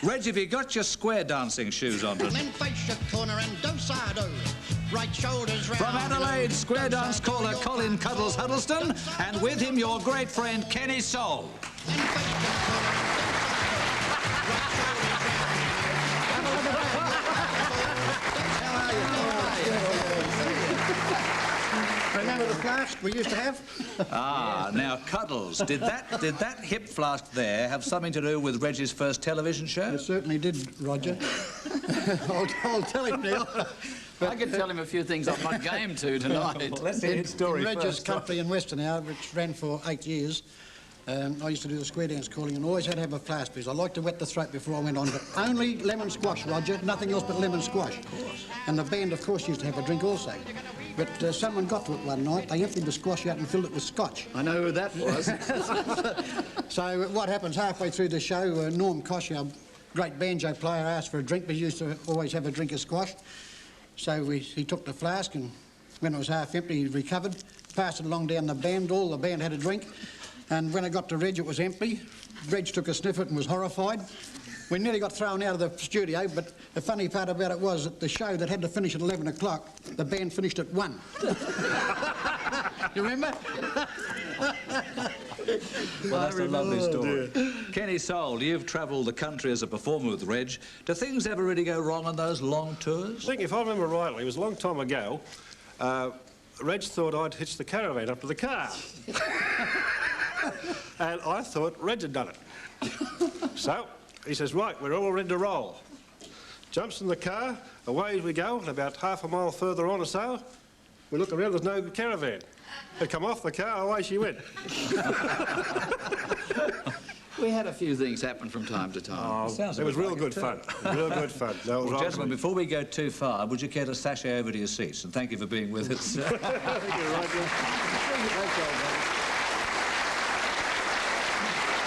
Reg, have you got your square dancing shoes on? And then face your corner and do-sa-do. Right shoulders round. From Adelaide, square dance caller Colin Cuddles Huddleston, and with him your great friend Kenny Soul. Remember the flask we used to have? Ah, now Cuddles, did that hip flask there have something to do with Reggie's first television show? It certainly did, Roger. I'll tell him now. I could tell him a few things I'm not game to tonight. Well, let's hear his story in Reggie's first. Country in Western Hour, which ran for 8 years, I used to do the square dance calling and always had to have a flask because I liked to wet the throat before I went on, but only lemon squash, Roger, nothing else but lemon squash. Of course. And the band, of course, used to have a drink also. But someone got to it one night, they emptied the squash out and filled it with scotch. I know who that was. So what happens halfway through the show, Norm Kosh, our great banjo player, asked for a drink. We used to always have a drink of squash. So he took the flask, and when it was half empty, he recovered, passed it along down the band. All the band had a drink. And when it got to Reg, it was empty. Reg took a sniff at it and was horrified. We nearly got thrown out of the studio, but the funny part about it was that the show that had to finish at 11 o'clock, the band finished at 1. You remember? Well, that's a lovely story. Kenny Soul, you've travelled the country as a performer with Reg. Do things ever really go wrong on those long tours? I think, if I remember rightly, it was a long time ago, Reg thought I'd hitched the caravan up to the car. And I thought Reg had done it. So he says, right, we're all ready to roll. Jumps in the car, away we go, and about half a mile further on or so, we look around, there's no caravan. They come off the car, away she went. We had a few things happen from time to time. Oh, it was real good fun. Real good fun. That was Well, gentlemen, before we go too far, would you care to sashay over to your seats? And thank you for being with us. Thank you, Roger.